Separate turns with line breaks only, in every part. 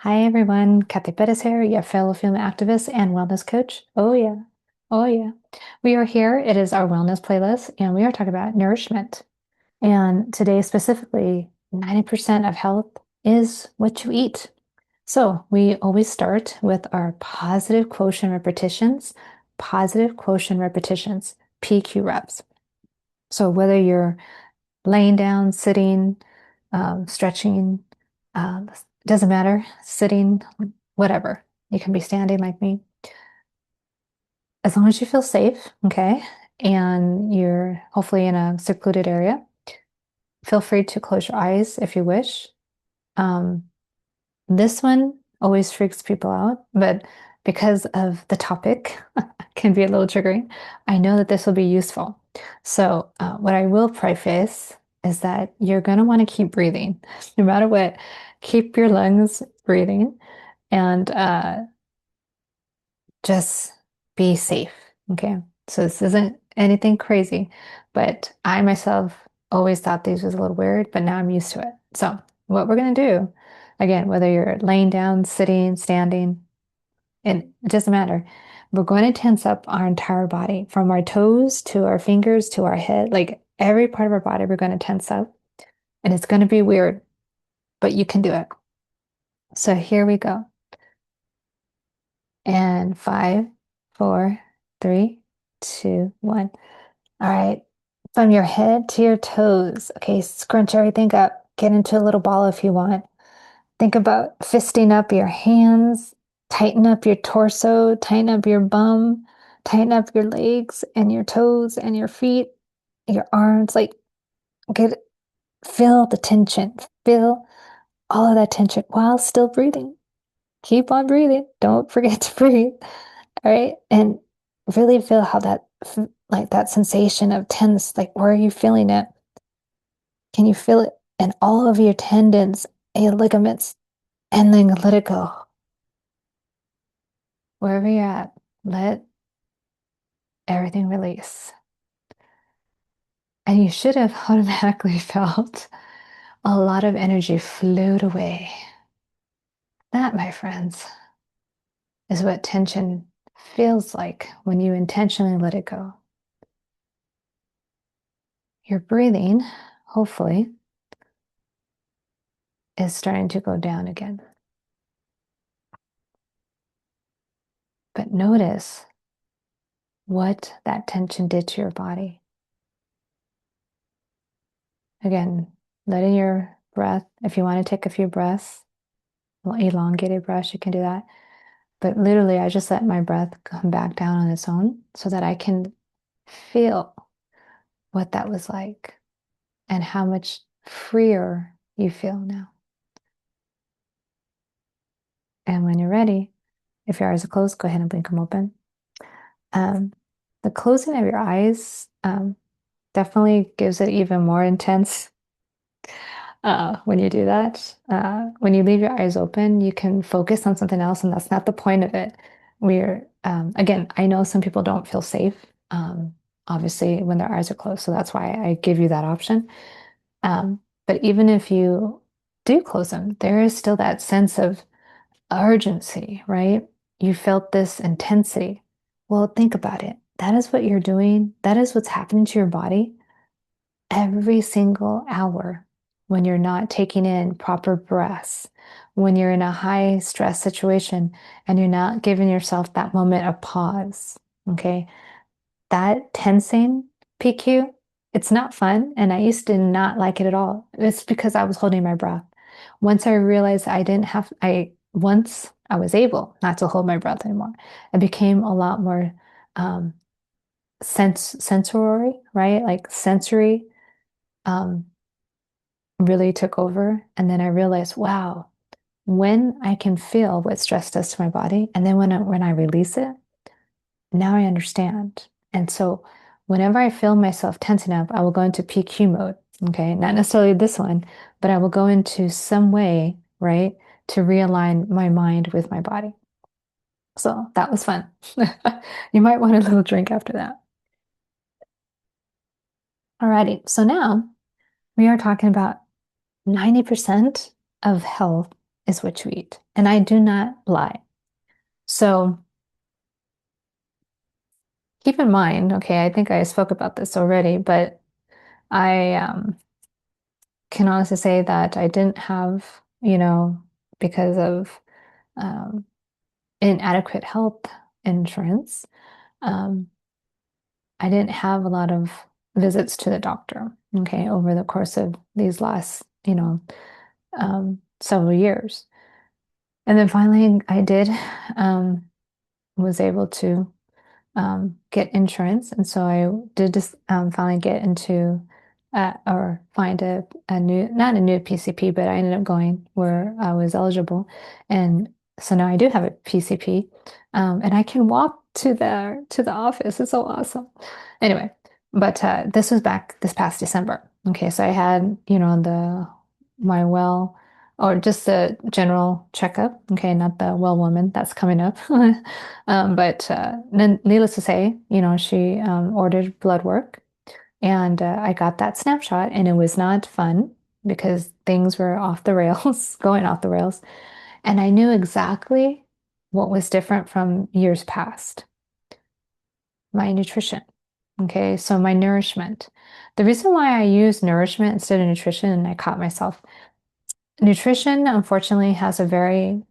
Hi everyone, Cathy here, your fellow female activist and wellness coach. Oh yeah, oh yeah. We are here. It is our wellness playlist, and we are talking about nourishment. And today specifically, 90% of health is what you eat. So we always start with our positive quotient repetitions, PQ reps. So whether you're laying down, sitting, stretching, doesn't matter, sitting, whatever. You can be standing like me. As long as you feel safe, okay, and you're hopefully in a secluded area, feel free to close your eyes if you wish. Um, this one always freaks people out, but because of the topic can be a little triggering, I know that this will be useful. So, what I will preface is that you're going to want to keep breathing no matter what. Keep your lungs breathing and just be safe. Okay. So, this isn't anything crazy, but I myself always thought these was a little weird, but now I'm used to it. So, what we're going to do, again, whether you're laying down, sitting, standing, and it doesn't matter. We're going to tense up our entire body from our toes to our fingers to our head, like every part of our body, we're going to tense up. And it's going to be weird, but you can do it. So here we go. And 5, 4, 3, 2, 1. All right. From your head to your toes. Okay, scrunch everything up. Get into a little ball if you want. Think about fisting up your hands, tighten up your torso, tighten up your bum, tighten up your legs and your toes and your feet, your arms. Like, get feel the tension, feel all of that tension while still breathing. Keep on breathing. Don't forget to breathe. All right. And really feel how like that sensation of tense, like where are you feeling it? Can you feel it in all of your tendons and your ligaments? And then let it go. Wherever you're at, let everything release. And you should have automatically felt a lot of energy float away. That, my friends, is what tension feels like when you intentionally let it go. Your breathing, hopefully, is starting to go down again. But notice what that tension did to your body. Again, letting your breath, if you want to take a few breaths, elongated breaths, you can do that. But literally, I just let my breath come back down on its own so that I can feel what that was like and how much freer you feel now. And when you're ready, if your eyes are closed, go ahead and blink them open. Um, the closing of your eyes definitely gives it even more intense when you do that. When you leave your eyes open, you can focus on something else, and that's not the point of it. Again, I know some people don't feel safe, obviously, when their eyes are closed. So that's why I give you that option. But even if you do close them, there is still that sense of urgency, right? You felt this intensity. Well, think about it. That is what you're doing. That is what's happening to your body every single hour when you're not taking in proper breaths, when you're in a high stress situation and you're not giving yourself that moment of pause. Okay. That tensing PQ, it's not fun. And I used to not like it at all. It's because I was holding my breath. Once I realized once I was able not to hold my breath anymore, it became a lot more um, sensory, right? Like sensory um, really took over. And then I realized, wow, when I can feel what stress does to my body, and then when I release it, now I understand. And so whenever I feel myself tensing up, I will go into PQ mode. Okay. Not necessarily this one, but I will go into some way, right, to realign my mind with my body. So that was fun. You might want a little drink after that. Alrighty. So now we are talking about 90% of health is what you eat. And I do not lie. So keep in mind, okay, I think I spoke about this already, but I can honestly say that I didn't have, because of um, inadequate health insurance, um, I didn't have a lot of visits to the doctor, okay, over the course of these last, several years. And then finally, I did, was able to get insurance. And so I did just finally get into or find a new, not a new PCP, but I ended up going where I was eligible. And so now I do have a PCP, and I can walk to the office. It's so awesome. Anyway, but this was back this past December. Okay, so I had, my well, or just the general checkup. Okay, not the well woman that's coming up. But then, needless to say, she ordered blood work, and I got that snapshot, and it was not fun because things were off the rails, going off the rails. And I knew exactly what was different from years past. My nutrition. Okay, so my nourishment. The reason why I use nourishment instead of nutrition, and I caught myself, nutrition, unfortunately, has a very,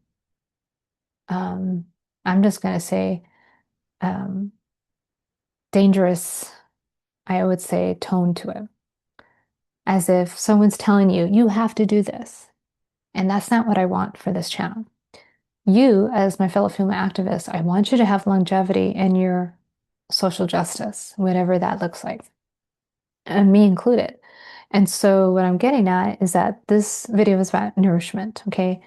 um, I'm just going to say, um, dangerous, I would say, tone to it. As if someone's telling you, you have to do this. And that's not what I want for this channel. You, as my fellow female activist, I want you to have longevity in your social justice, whatever that looks like, and me included. And so what I'm getting at is that this video is about nourishment, okay?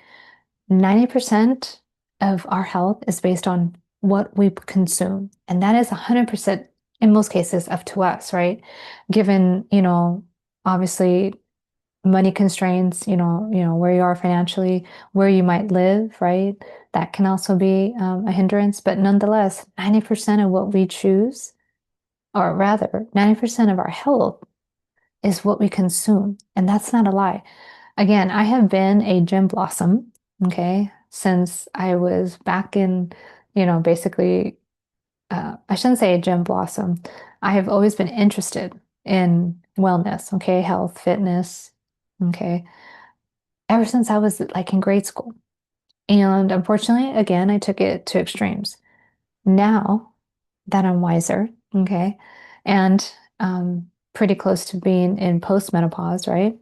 90% of our health is based on what we consume. And that is 100% in most cases up to us, right? Given, obviously money constraints, where you are financially, where you might live, right? That can also be a hindrance. But nonetheless, 90% of what we choose, or rather, 90% of our health is what we consume. And that's not a lie. Again, I have been a gym blossom, okay, since I was back in, basically, I shouldn't say a gym blossom. I have always been interested in wellness, okay, health, fitness, okay, ever since I was like in grade school. And unfortunately, again, I took it to extremes. Now that I'm wiser, okay, and pretty close to being in postmenopause, right?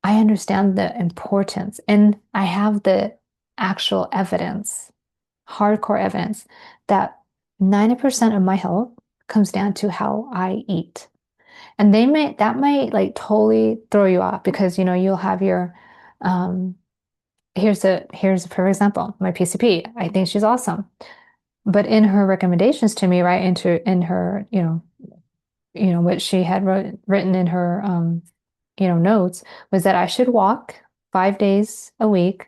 I understand the importance, and I have the actual evidence, hardcore evidence, that 90% of my health comes down to how I eat. And that might like totally throw you off because you'll have your um here's for example, my PCP. I think she's awesome. But in her recommendations to me, right, in her, what she had written in her notes was that I should walk 5 days a week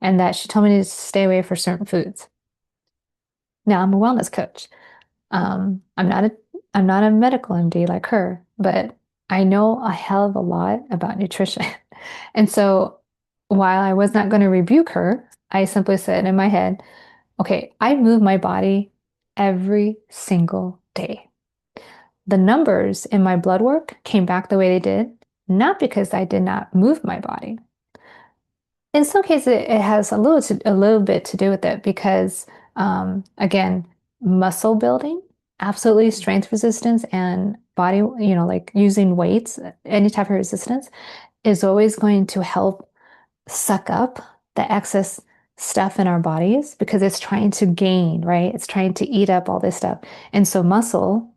and that she told me to stay away for certain foods. Now I'm a wellness coach. I'm not a medical MD like her, but I know a hell of a lot about nutrition. And so while I was not going to rebuke her, I simply said in my head, okay, I move my body every single day. The numbers in my blood work came back the way they did, not because I did not move my body. In some cases, it has a little bit to do with it because, again, muscle building, absolutely strength resistance and body, like using weights, any type of resistance is always going to help suck up the excess stuff in our bodies because it's trying to gain, right? It's trying to eat up all this stuff. And so muscle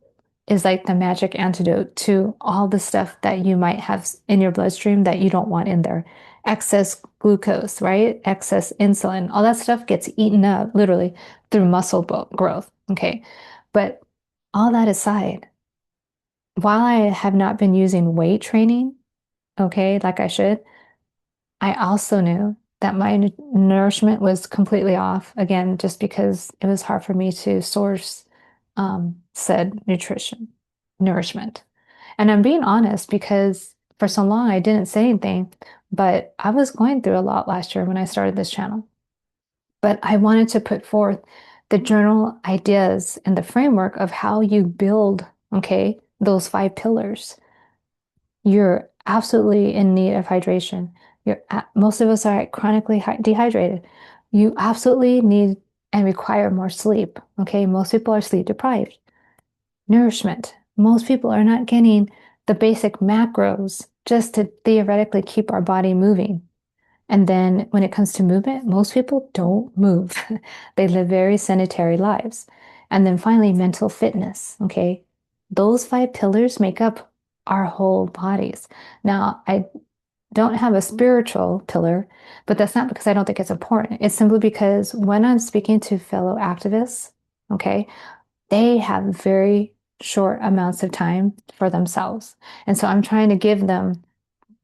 is like the magic antidote to all the stuff that you might have in your bloodstream that you don't want in there. Excess glucose, right? Excess insulin, all that stuff gets eaten up literally through muscle growth. Okay. But all that aside, while I have not been using weight training, okay, like I should, I also knew that my nourishment was completely off, again, just because it was hard for me to source said nourishment. And I'm being honest because for so long, I didn't say anything, but I was going through a lot last year when I started this channel. But I wanted to put forth the journal ideas and the framework of how you build, okay, those 5 pillars. You're absolutely in need of hydration. Most of us are chronically dehydrated. You absolutely need and require more sleep. Okay, most people are sleep deprived. Nourishment. Most people are not getting the basic macros just to theoretically keep our body moving. And then when it comes to movement, most people don't move. They live very sedentary lives. And then finally, mental fitness. Okay. Those 5 pillars make up our whole bodies. Now, I don't have a spiritual pillar, but that's not because I don't think it's important. It's simply because when I'm speaking to fellow activists, okay, they have very short amounts of time for themselves. And so I'm trying to give them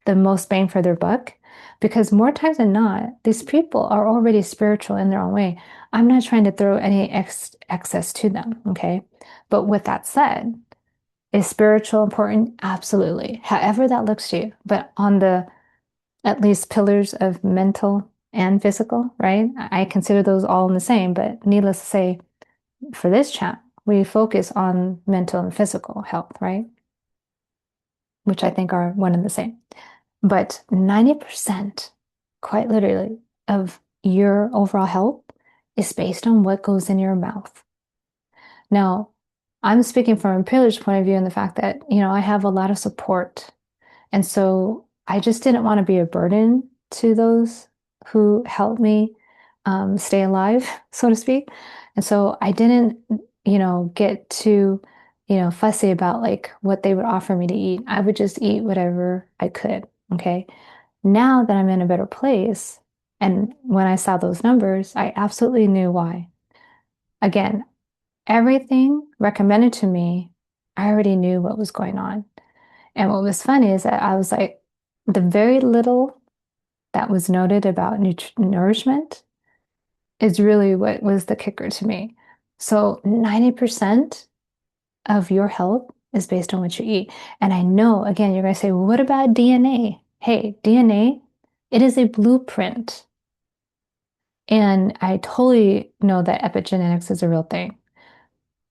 the most bang for their buck because more times than not, these people are already spiritual in their own way. I'm not trying to throw any excess to them, okay? But with that said, is spiritual important? Absolutely. However that looks to you. But on the at least pillars of mental and physical, right? I consider those all in the same, but needless to say, for this chat, we focus on mental and physical health, right? Which I think are one and the same. But 90%, quite literally, of your overall health is based on what goes in your mouth. Now, I'm speaking from a privileged point of view in the fact that, I have a lot of support. And so I just didn't want to be a burden to those who helped me stay alive, so to speak. And so I didn't, get too, fussy about like what they would offer me to eat. I would just eat whatever I could. Okay. Now that I'm in a better place, and when I saw those numbers, I absolutely knew why. Again, everything recommended to me, I already knew what was going on. And what was funny is that I was like, the very little that was noted about nourishment is really what was the kicker to me. So 90% of your health is based on what you eat. And I know, again, you're going to say, well, what about DNA? Hey, DNA, it is a blueprint. And I totally know that epigenetics is a real thing.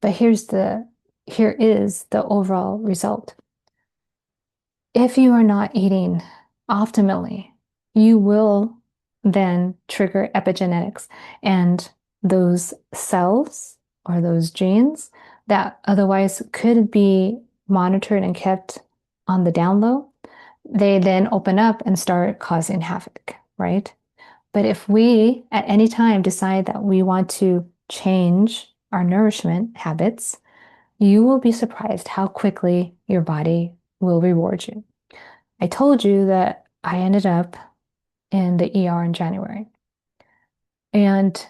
But here is the overall result. If you are not eating optimally, you will then trigger epigenetics and those cells or those genes that otherwise could be monitored and kept on the down low, they then open up and start causing havoc, right? But if we at any time decide that we want to change our nourishment habits, you will be surprised how quickly your body will reward you. I told you that I ended up in the ER in January. And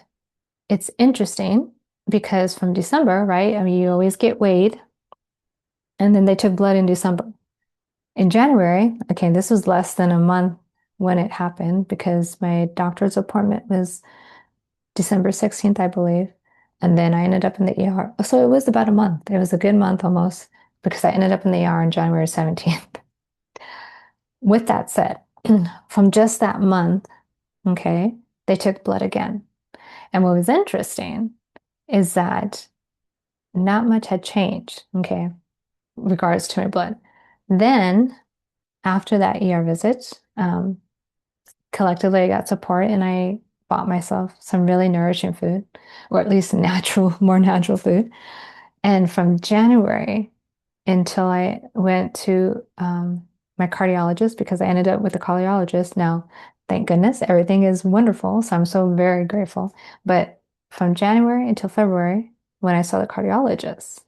it's interesting because from December, right? I mean, you always get weighed, and then they took blood in December. In January, okay, this was less than a month when it happened because my doctor's appointment was December 16th, I believe. And then I ended up in the ER. So it was about a month. It was a good month almost because I ended up in the ER on January 17th. With that said, from just that month, okay, they took blood again. And what was interesting is that not much had changed, okay, regards to my blood. Then after that ER visit, collectively I got support and I bought myself some really nourishing food, or at least natural, more natural food. And from January until I went to my cardiologist, because I ended up with a cardiologist. Now, thank goodness, everything is wonderful. So I'm so very grateful. But from January until February, when I saw the cardiologist,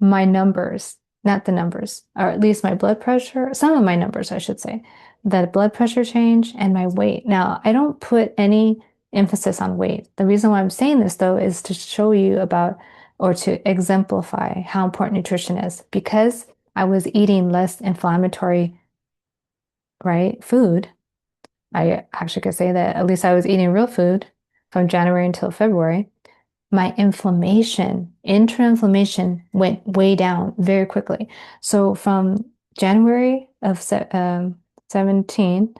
my numbers, not the numbers, or at least my blood pressure, some of my numbers, I should say, the blood pressure change and my weight. Now, I don't put any emphasis on weight. The reason why I'm saying this, though, is to show you about or to exemplify how important nutrition is because I was eating less inflammatory, right, food. I actually could say that at least I was eating real food from January until February. My inflammation, intra-inflammation went way down very quickly. So from January of 17,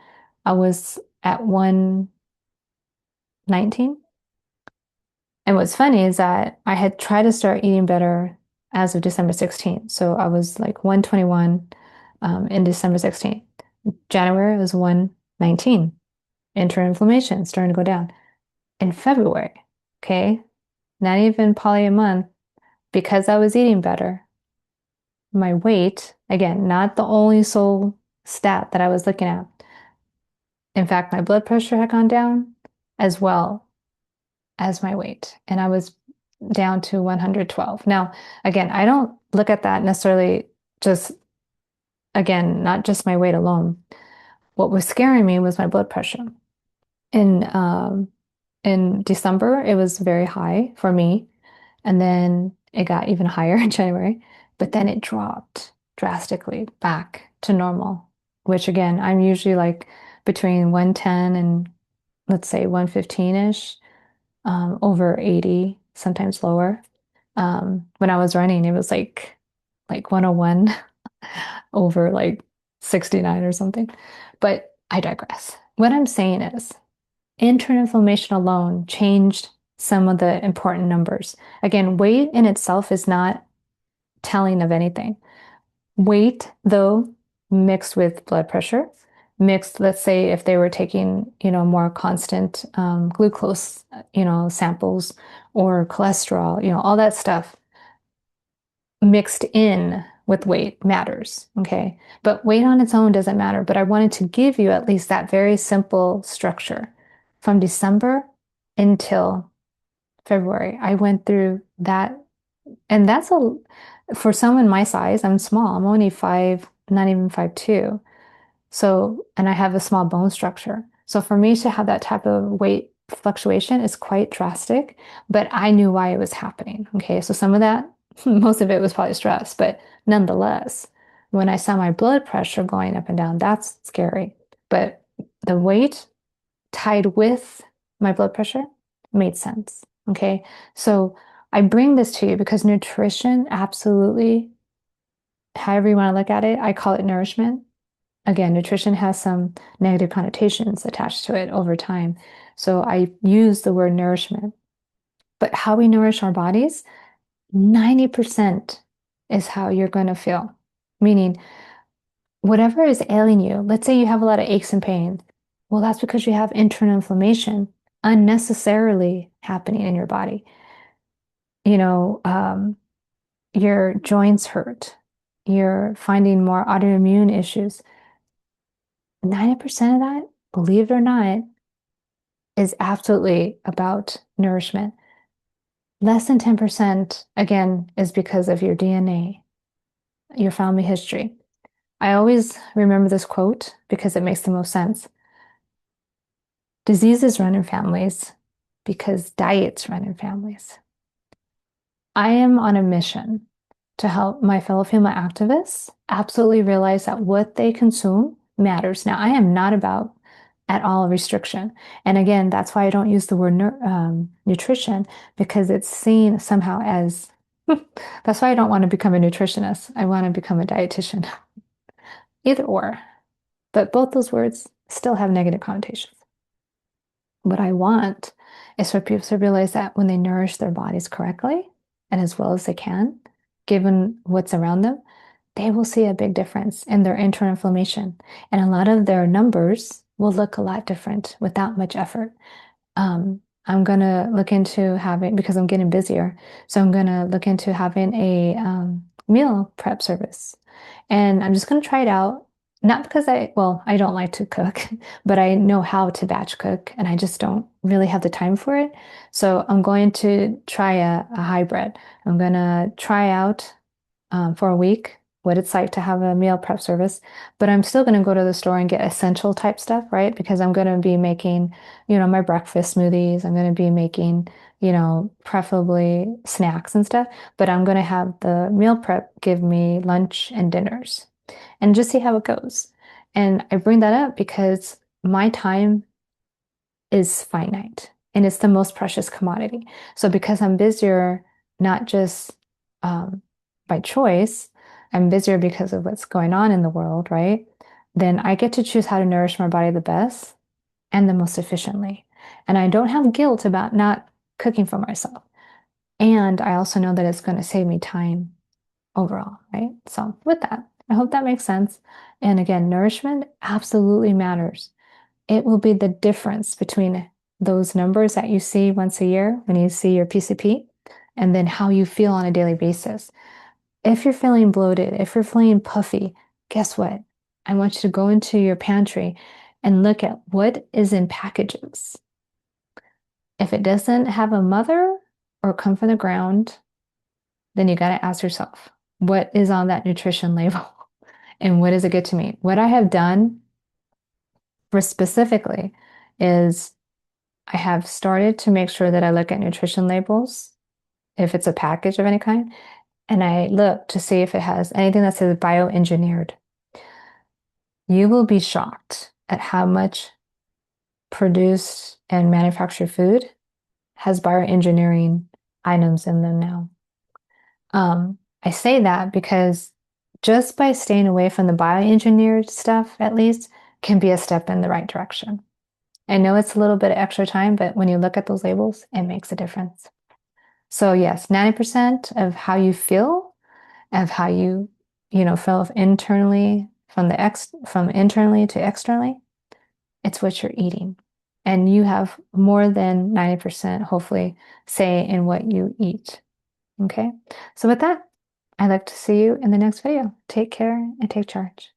I was at 119. And what's funny is that I had tried to start eating better as of December 16th. So I was like 121 in December 16th. January was 119. Internal inflammation starting to go down. In February, okay, not even probably a month, because I was eating better, my weight, again, not the only sole stat that I was looking at. In fact, my blood pressure had gone down as well as my weight, and I was down to 112. Now, again, I don't look at that necessarily just, again, not just my weight alone. What was scaring me was my blood pressure. In in December, it was very high for me, and then it got even higher in January, but then it dropped drastically back to normal, which again, I'm usually like between 110 and let's say 115-ish, over 80, sometimes lower. When I was running, it was like 101 over like 69 or something. But I digress. What I'm saying is internal inflammation alone changed some of the important numbers. Again, weight in itself is not telling of anything. Weight, though, mixed with blood pressure, mixed, let's say if they were taking, more constant glucose, samples or cholesterol, all that stuff mixed in with weight matters. Okay. But weight on its own doesn't matter. But I wanted to give you at least that very simple structure from December until February. I went through that. And for someone my size, I'm small. I'm only five, not even 5'2". So, and I have a small bone structure. So for me to have that type of weight fluctuation is quite drastic, but I knew why it was happening. Okay. So some of that, most of it was probably stress, but nonetheless, when I saw my blood pressure going up and down, that's scary. But the weight tied with my blood pressure made sense. Okay. So I bring this to you because nutrition, absolutely, however you want to look at it, I call it nourishment. Again, nutrition has some negative connotations attached to it over time. So I use the word nourishment. But how we nourish our bodies, 90% is how you're going to feel. Meaning, whatever is ailing you, let's say you have a lot of aches and pains. Well, that's because you have internal inflammation unnecessarily happening in your body. You know, your joints hurt. You're finding more autoimmune issues. 90% of that, believe it or not, is absolutely about nourishment. Less than 10%, again, is because of your DNA, your family history. I always remember this quote because it makes the most sense. Diseases run in families because diets run in families. I am on a mission to help my fellow female activists absolutely realize that what they consume matters. Now, I am not about at all restriction. And again, that's why I don't use the word nutrition because it's seen somehow as, that's why I don't want to become a nutritionist. I want to become a dietitian, either or. But both those words still have negative connotations. What I want is for people to realize that when they nourish their bodies correctly and as well as they can, given what's around them, they will see a big difference in their internal inflammation. And a lot of their numbers will look a lot different without much effort. I'm going to look into having, because I'm getting busier, so I'm going to look into having a meal prep service. And I'm just going to try it out. Not because I don't like to cook, but I know how to batch cook and I just don't really have the time for it. So I'm going to try a hybrid. I'm going to try out for a week what it's like to have a meal prep service, but I'm still going to go to the store and get essential type stuff, right? Because I'm going to be making, my breakfast smoothies. I'm going to be making, preferably snacks and stuff, but I'm going to have the meal prep give me lunch and dinners and just see how it goes. And I bring that up because my time is finite and it's the most precious commodity. So because I'm busier, not just by choice, I'm busier because of what's going on in the world, right? Then I get to choose how to nourish my body the best and the most efficiently. And I don't have guilt about not cooking for myself. And I also know that it's going to save me time overall, right? So, with that, I hope that makes sense. And again, nourishment absolutely matters. It will be the difference between those numbers that you see once a year when you see your PCP and then how you feel on a daily basis. If you're feeling bloated, if you're feeling puffy, guess what? I want you to go into your pantry and look at what is in packages. If it doesn't have a mother or come from the ground, then you got to ask yourself, what is on that nutrition label and what does it get to me? What I have done for specifically is I have started to make sure that I look at nutrition labels if it's a package of any kind, and I look to see if it has anything that says bioengineered. You will be shocked at how much produced and manufactured food has bioengineering items in them now. I say that because just by staying away from the bioengineered stuff, at least, can be a step in the right direction. I know it's a little bit of extra time, but when you look at those labels, it makes a difference. So yes, 90% of how you feel, of how feel internally from internally to externally, it's what you're eating. And you have more than 90%, hopefully, say in what you eat. Okay? So with that, I'd like to see you in the next video. Take care and take charge.